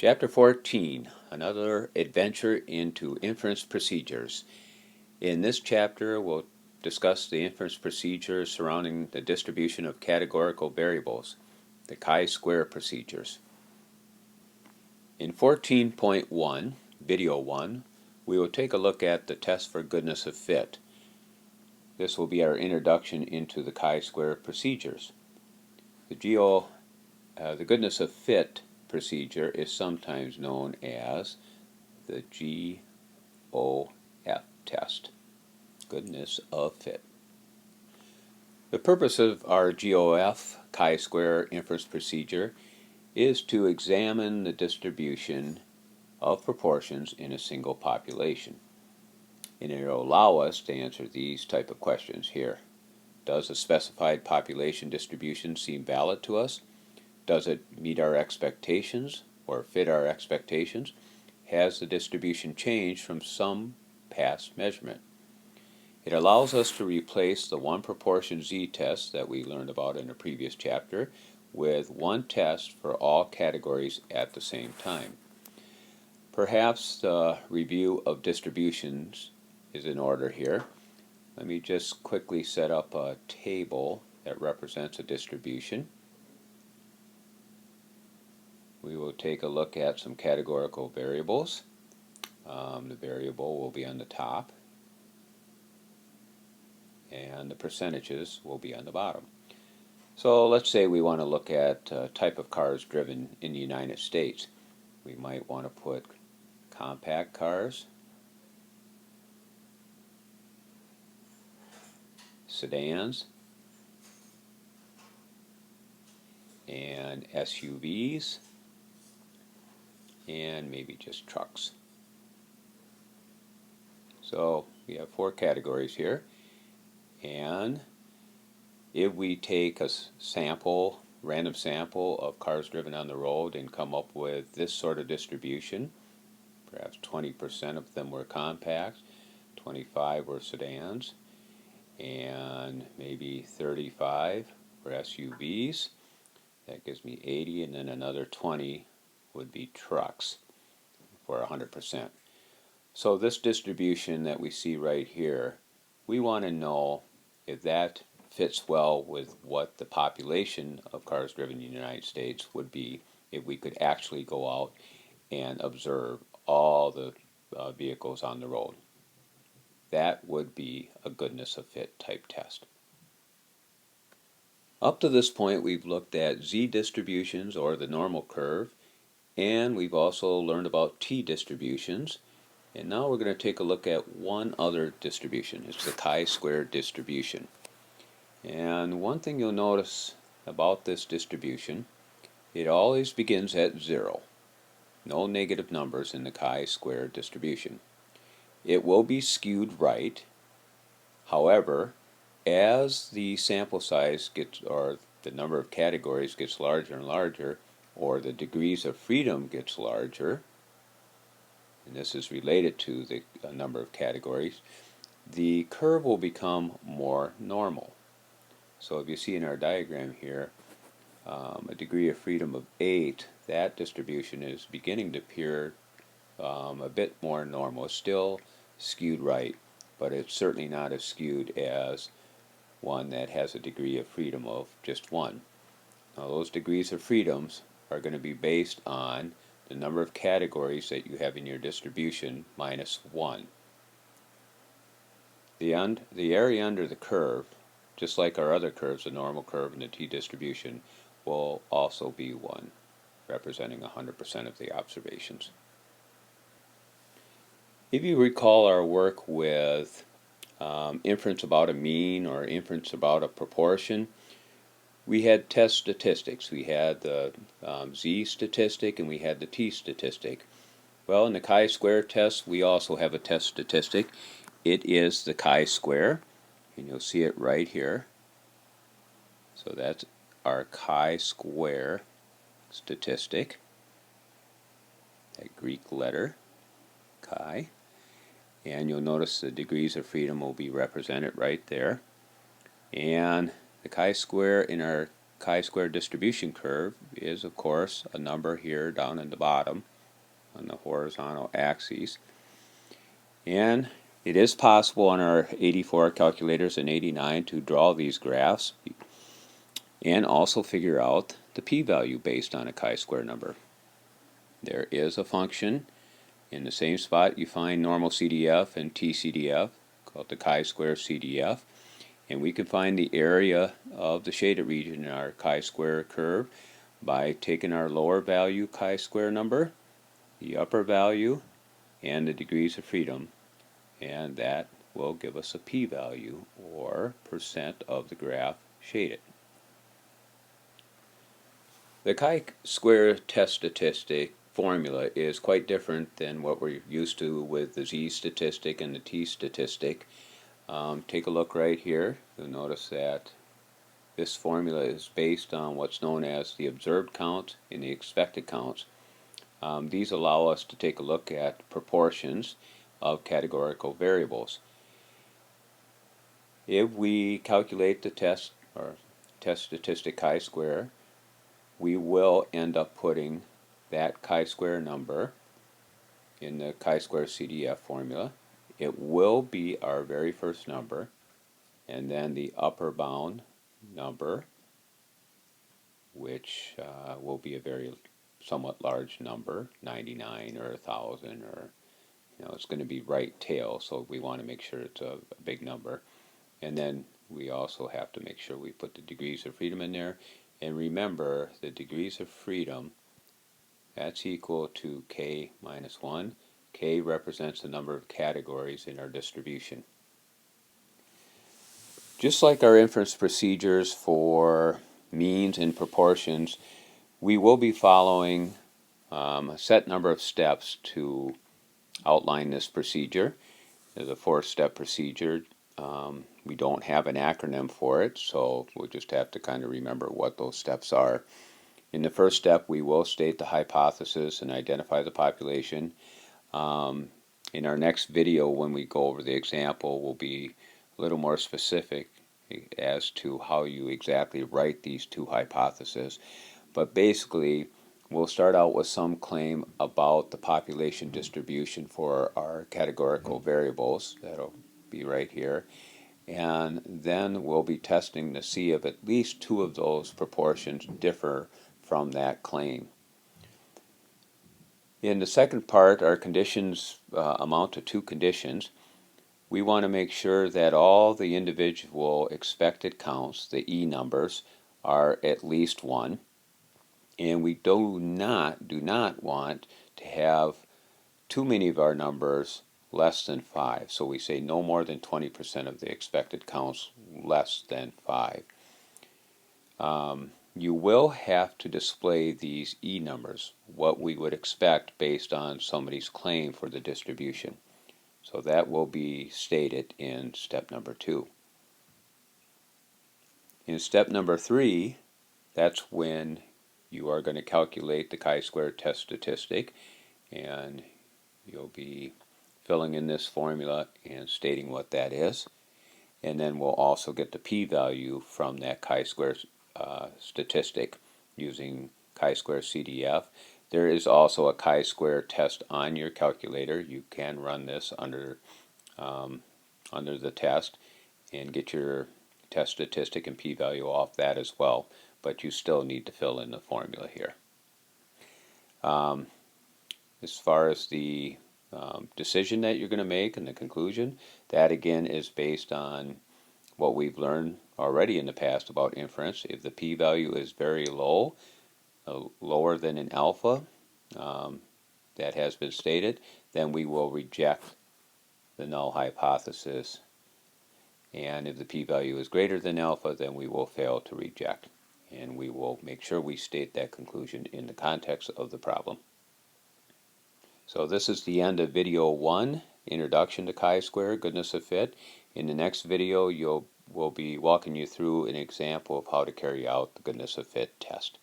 Chapter 14, another adventure into inference procedures. In this chapter, we'll discuss the inference procedures surrounding the distribution of categorical variables, the chi-square procedures. In 14.1, video 1, we will take a look at the test for goodness of fit. This will be our introduction into the chi-square procedures. The goodness of fit procedure is sometimes known as the GOF test, goodness of fit. The purpose of our GOF chi-square inference procedure is to examine the distribution of proportions in a single population. And it will allow us to answer these type of questions here. Does a specified population distribution seem valid to us? Does it meet our expectations or fit our expectations? Has the distribution changed from some past measurement? It allows us to replace the one proportion z test that we learned about in a previous chapter with one test for all categories at the same time. Perhaps the review of distributions is in order here. Let me just quickly set up a table that represents a distribution. We will take a look at some categorical variables. The variable will be on the top, and the percentages will be on the bottom. So let's say we want to look at type of cars driven in the United States. We might want to put compact cars, sedans, and SUVs, and maybe just trucks. So we have four categories here, and if we take a random sample of cars driven on the road and come up with this sort of distribution, perhaps 20% of them were compact, 25 were sedans, and maybe 35 were SUVs. That gives me 80, and then another 20 would be trucks for 100%. So this distribution that we see right here, we want to know if that fits well with what the population of cars driven in the United States would be if we could actually go out and observe all the vehicles on the road. That would be a goodness of fit type test. Up to this point, we've looked at z distributions, or the normal curve, and we've also learned about t distributions. And now we're going to take a look at one other distribution. It's the chi-square distribution. And one thing you'll notice about this distribution, it always begins at 0. No negative numbers in the chi-square distribution. It will be skewed right. However, as the sample size gets, or the number of categories gets larger and larger, or the degrees of freedom gets larger, and this is related to the number of categories, the curve will become more normal. So if you see in our diagram here, a degree of freedom of 8, that distribution is beginning to appear a bit more normal. It's still skewed right, but it's certainly not as skewed as one that has a degree of freedom of just 1. Now those degrees of freedoms are going to be based on the number of categories that you have in your distribution minus 1. The area under the curve, just like our other curves, the normal curve and the t-distribution, will also be 1, representing 100% of the observations. If you recall our work with inference about a mean or inference about a proportion, we had test statistics. We had the z statistic and we had the t statistic. Well, in the chi-square test, we also have a test statistic. It is the chi-square, and you'll see it right here. So that's our chi-square statistic, that Greek letter, chi. And you'll notice the degrees of freedom will be represented right there. And the chi-square in our chi-square distribution curve is, of course, a number here down in the bottom. on the horizontal axes. And it is possible on our 84 calculators and 89 to draw these graphs and also figure out the p-value based on a chi-square number. There is a function in the same spot you find normal CDF and TCDF, called the chi-square CDF, and we can find the area of the shaded region in our chi-square curve by taking our lower value chi-square number, the upper value, and the degrees of freedom, and that will give us a p-value, or percent of the graph shaded. The chi-square test statistic formula is quite different than what we're used to with the z statistic and the t statistic. Take a look right here. You'll notice that this formula is based on what's known as the observed count and the expected counts. These allow us to take a look at proportions of categorical variables. If we calculate the test or test statistic chi-square, we will end up putting that chi-square number in the chi-square CDF formula. It will be our very first number, and then the upper bound number, which will be a very somewhat large number, 99 or 1,000, or it's going to be right tail, so we want to make sure it's a big number. And then we also have to make sure we put the degrees of freedom in there. And remember, the degrees of freedom, that's equal to k minus 1. K represents the number of categories in our distribution. Just like our inference procedures for means and proportions, we will be following a set number of steps to outline this procedure. There's a 4-step procedure. We don't have an acronym for it, so we'll just have to kind of remember what those steps are. In the first step, we will state the hypothesis and identify the population. In our next video, when we go over the example, we'll be a little more specific as to how you exactly write these two hypotheses. But basically, we'll start out with some claim about the population distribution for our categorical variables. That'll be right here. And then we'll be testing to see if at least 2 of those proportions differ from that claim. In the second part, our conditions amount to 2 conditions. We want to make sure that all the individual expected counts, the E numbers, are at least 1. And we do not want to have too many of our numbers less than 5. So we say no more than 20% of the expected counts less than 5. You will have to display these E numbers, what we would expect based on somebody's claim for the distribution. So that will be stated in step number 2. In step number 3, that's when you are going to calculate the chi-square test statistic, and you'll be filling in this formula and stating what that is. And then we'll also get the p-value from that chi-square statistic using chi-square CDF. There is also a chi-square test on your calculator. You can run this under the test and get your test statistic and p-value off that as well, but you still need to fill in the formula here. As far as the decision that you're going to make and the conclusion, that again is based on what we've learned already in the past about inference. If the p-value is very low, lower than an alpha, that has been stated, then we will reject the null hypothesis. And if the p-value is greater than alpha, then we will fail to reject. And we will make sure we state that conclusion in the context of the problem. So this is the end of video 1, Introduction to Chi-square, Goodness of Fit. In the next video, we'll be walking you through an example of how to carry out the Goodness of Fit test.